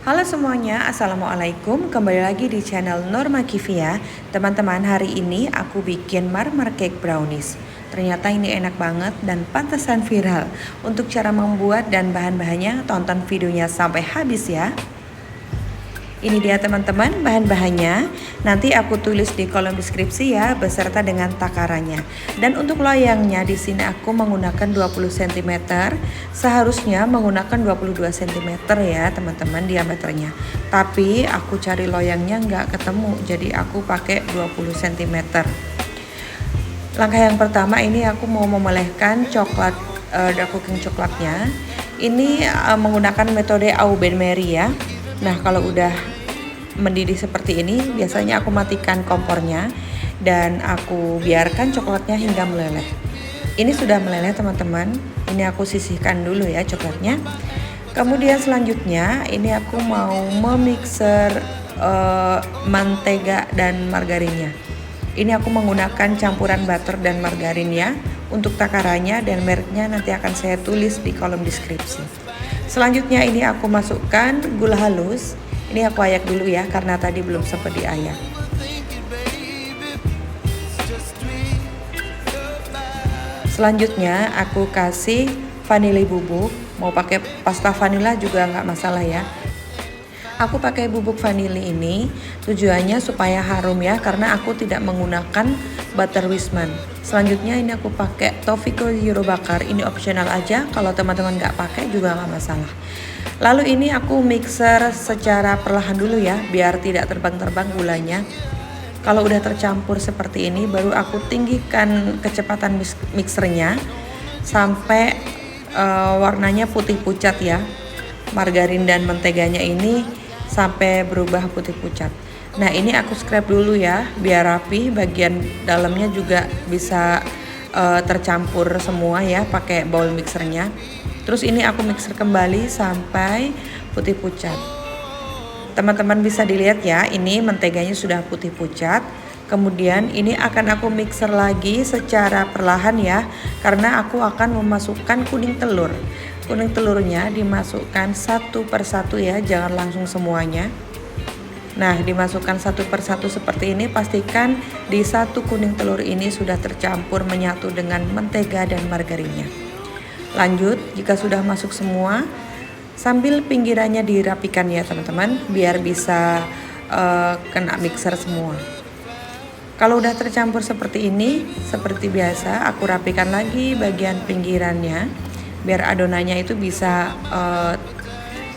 Halo semuanya, Assalamualaikum. Kembali lagi di channel Norma Kivia. Teman-teman, hari ini aku bikin marmer cake brownies. Ternyata ini enak banget dan pantesan viral. Untuk cara membuat dan bahan-bahannya, tonton videonya sampai habis ya. Ini dia teman-teman bahan-bahannya. Nanti aku tulis di kolom deskripsi ya beserta dengan takarannya. Dan untuk loyangnya di sini aku menggunakan 20 cm. Seharusnya menggunakan 22 cm ya teman-teman diameternya. Tapi aku cari loyangnya nggak ketemu, jadi aku pakai 20 cm. Langkah yang pertama ini aku mau memelehkan coklat dark cooking coklatnya. Ini menggunakan metode Au Ben Mary ya. Nah, kalau udah mendidih seperti ini, biasanya aku matikan kompornya dan aku biarkan coklatnya hingga meleleh. Ini sudah meleleh teman-teman. Ini aku sisihkan dulu ya coklatnya. Kemudian selanjutnya ini aku mau memixer mentega dan margarinnya. Ini aku menggunakan campuran butter dan margarin ya. Untuk takarannya dan mereknya nanti akan saya tulis di kolom deskripsi. Selanjutnya ini aku masukkan gula halus. Ini aku ayak dulu ya karena tadi belum sempat diayak. Selanjutnya aku kasih vanili bubuk. Mau pakai pasta vanila juga nggak masalah ya. Aku pakai bubuk vanili ini tujuannya supaya harum ya, karena aku tidak menggunakan butter Wisman. Selanjutnya ini aku pakai Tofiko Euro bakar, ini optional aja, kalau teman-teman nggak pakai juga nggak masalah. Lalu ini aku mixer secara perlahan dulu ya, biar tidak terbang-terbang gulanya. Kalau udah tercampur seperti ini, baru aku tinggikan kecepatan mixernya sampai warnanya putih pucat ya. Margarin dan menteganya ini sampai berubah putih pucat. Nah, ini aku scrap dulu ya biar rapi, bagian dalamnya juga bisa tercampur semua ya pakai bowl mixernya. Terus ini aku mixer kembali sampai putih pucat. Teman-teman bisa dilihat ya, ini menteganya sudah putih pucat. Kemudian ini akan aku mixer lagi secara perlahan ya, karena aku akan memasukkan kuning telur. Kuning telurnya dimasukkan satu persatu ya, jangan langsung semuanya. Nah, dimasukkan satu persatu seperti ini, pastikan di satu kuning telur ini sudah tercampur menyatu dengan mentega dan margarinnya. Lanjut, jika sudah masuk semua, sambil pinggirannya dirapikan ya teman-teman, biar bisa kena mixer semua. Kalau udah tercampur seperti ini, seperti biasa, aku rapikan lagi bagian pinggirannya biar adonannya itu bisa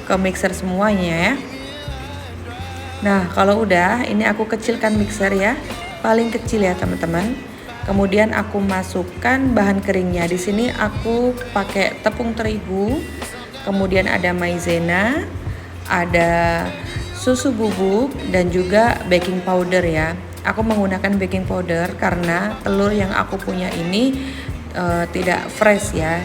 ke mixer semuanya ya. Nah, kalau udah, ini aku kecilkan mixer ya, paling kecil ya teman-teman. Kemudian aku masukkan bahan keringnya. Di sini aku pakai tepung terigu, kemudian ada maizena, ada susu bubuk dan juga baking powder ya. Aku menggunakan baking powder karena telur yang aku punya ini tidak fresh ya.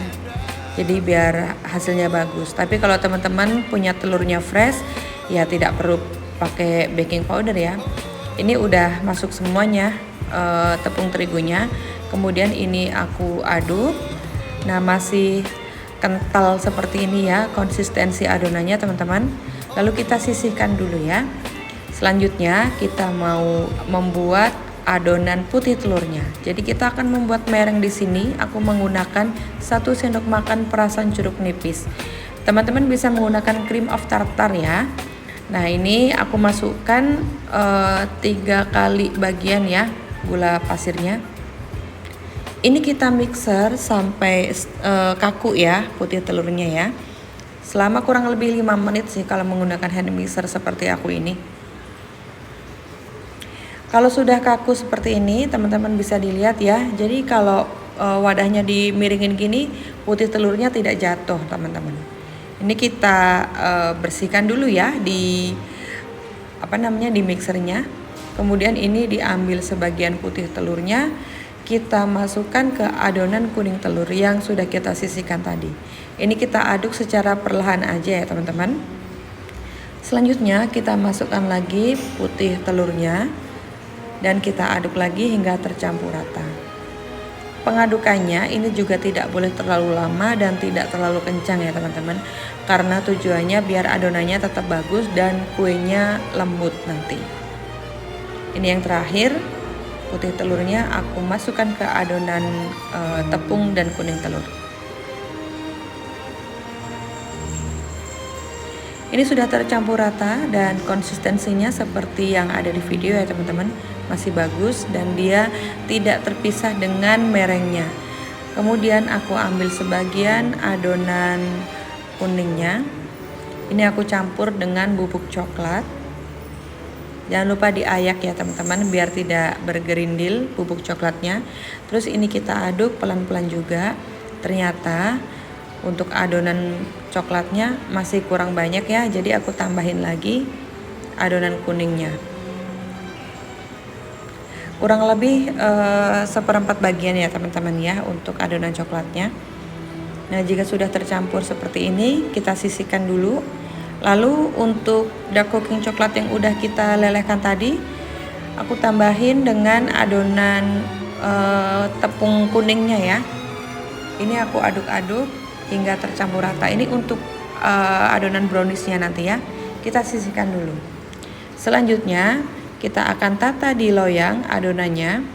Jadi biar hasilnya bagus. Tapi kalau teman-teman punya telurnya fresh, ya tidak perlu pakai baking powder ya. Ini udah masuk semuanya tepung terigunya. Kemudian ini aku aduk. Nah, masih kental seperti ini ya konsistensi adonannya teman-teman. Lalu kita sisihkan dulu ya. Selanjutnya kita mau membuat adonan putih telurnya. Jadi kita akan membuat mereng di sini. Aku menggunakan 1 sendok makan perasan jeruk nipis. Teman-teman bisa menggunakan cream of tartar ya. Nah, ini aku masukkan 3 kali bagian ya gula pasirnya. Ini kita mixer sampai kaku ya putih telurnya ya. Selama kurang lebih 5 menit sih kalau menggunakan hand mixer seperti aku ini. Kalau sudah kaku seperti ini, teman-teman bisa dilihat ya. Jadi kalau wadahnya dimiringin gini, putih telurnya tidak jatuh, teman-teman. Ini kita bersihkan dulu ya di di mixernya. Kemudian ini diambil sebagian putih telurnya, kita masukkan ke adonan kuning telur yang sudah kita sisihkan tadi. Ini kita aduk secara perlahan aja ya, teman-teman. Selanjutnya kita masukkan lagi putih telurnya dan kita aduk lagi hingga tercampur rata. pengadukannya ini juga tidak boleh terlalu lama dan tidak terlalu kencang ya teman-teman, karena tujuannya biar adonannya tetap bagus dan kuenya lembut nanti. Ini yang terakhir, putih telurnya aku masukkan ke adonan tepung dan kuning telur. Ini sudah tercampur rata dan konsistensinya seperti yang ada di video ya teman-teman, masih bagus dan dia tidak terpisah dengan merengnya. Kemudian aku ambil sebagian adonan kuningnya, ini aku campur dengan bubuk coklat. Jangan lupa diayak ya teman-teman biar tidak bergerindil bubuk coklatnya. Terus ini kita aduk pelan-pelan juga. Ternyata untuk adonan coklatnya masih kurang banyak ya, jadi aku tambahin lagi adonan kuningnya. Kurang lebih seperempat bagian ya teman-teman ya untuk adonan coklatnya. Nah, jika sudah tercampur seperti ini, kita sisihkan dulu. Lalu untuk dark cooking coklat yang udah kita lelehkan tadi, aku tambahin dengan adonan tepung kuningnya ya. Ini aku aduk-aduk hingga tercampur rata. Ini untuk adonan browniesnya nanti ya. Kita sisihkan dulu. Selanjutnya kita akan tata di loyang adonannya.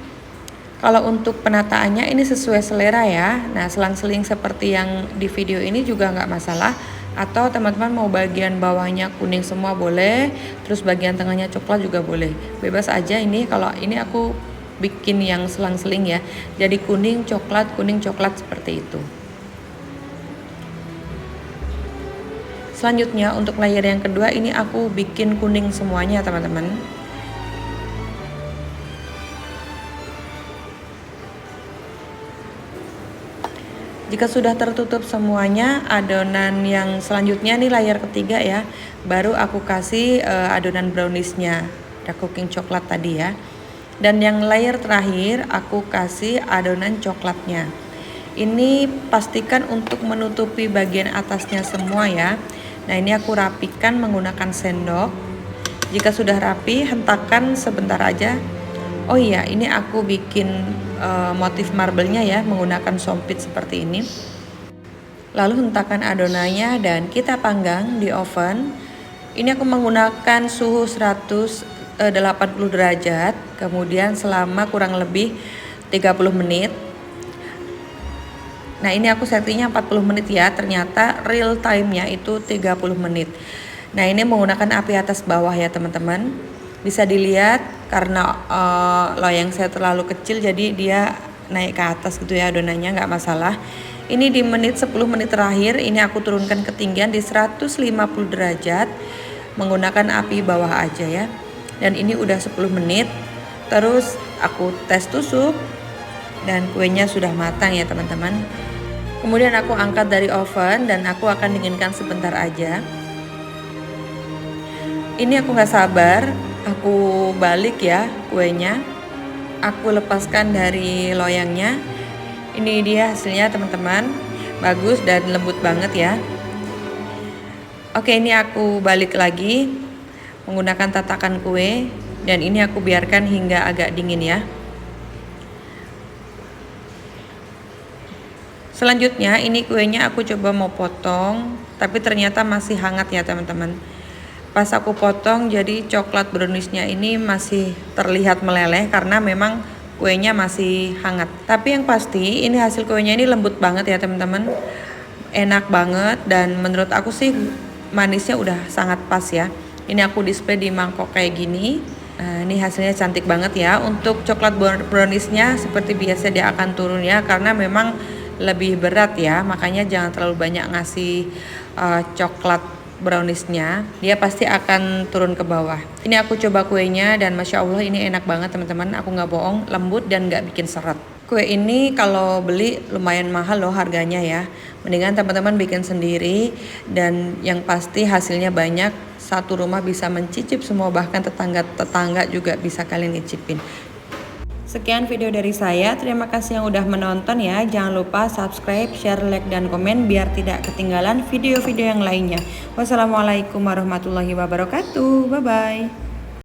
Kalau untuk penataannya ini sesuai selera ya. Nah, selang-seling seperti yang di video ini juga nggak masalah. Atau teman-teman mau bagian bawahnya kuning semua boleh, terus bagian tengahnya coklat juga boleh. Bebas aja ini. Kalau ini aku bikin yang selang-seling ya. Jadi kuning coklat seperti itu. Selanjutnya untuk layer yang kedua ini aku bikin kuning semuanya teman-teman. Jika sudah tertutup semuanya, adonan yang selanjutnya nih layer ketiga ya, baru aku kasih adonan browniesnya, dark cooking coklat tadi ya. Dan yang layer terakhir aku kasih adonan coklatnya. Ini pastikan untuk menutupi bagian atasnya semua ya. Nah, ini aku rapikan menggunakan sendok. Jika sudah rapi, hentakan sebentar aja. Oh iya, ini aku bikin motif marble-nya ya menggunakan sompit seperti ini. Lalu hentakan adonannya dan kita panggang di oven. Ini aku menggunakan suhu 180 derajat, kemudian selama kurang lebih 30 menit. Nah, ini aku settingnya 40 menit ya, ternyata real time-nya itu 30 menit. Nah, ini menggunakan api atas bawah ya teman-teman. Bisa dilihat karena loyang saya terlalu kecil jadi dia naik ke atas gitu ya adonannya, nggak masalah. Ini di 10 menit terakhir ini aku turunkan ketinggian di 150 derajat menggunakan api bawah aja ya. Dan ini udah 10 menit. Terus aku tes tusuk dan kuenya sudah matang ya teman-teman. Kemudian aku angkat dari oven dan aku akan dinginkan sebentar aja. Ini aku nggak sabar, aku balik ya kuenya. Aku lepaskan dari loyangnya. Ini dia hasilnya teman-teman, bagus dan lembut banget ya. Oke, ini aku balik lagi menggunakan tatakan kue dan ini aku biarkan hingga agak dingin ya. Selanjutnya ini kuenya aku coba mau potong, tapi ternyata masih hangat ya teman-teman. Pas aku potong jadi coklat browniesnya ini masih terlihat meleleh karena memang kuenya masih hangat. Tapi yang pasti ini hasil kuenya ini lembut banget ya teman-teman. Enak banget dan menurut aku sih manisnya udah sangat pas ya. Ini aku display di mangkok kayak gini. Nah, ini hasilnya cantik banget ya. Untuk coklat browniesnya seperti biasa dia akan turun ya karena memang lebih berat ya, makanya jangan terlalu banyak ngasih coklat browniesnya, dia pasti akan turun ke bawah. Ini aku coba kuenya dan Masya Allah ini enak banget teman-teman, aku nggak bohong, lembut dan nggak bikin seret. Kue ini kalau beli lumayan mahal loh harganya ya, mendingan teman-teman bikin sendiri dan yang pasti hasilnya banyak. Satu rumah bisa mencicip semua, bahkan tetangga juga bisa kalian icipin. Sekian video dari saya, terima kasih yang udah menonton ya. Jangan lupa subscribe, share, like, dan komen biar tidak ketinggalan video-video yang lainnya. Wassalamualaikum warahmatullahi wabarakatuh. Bye-bye.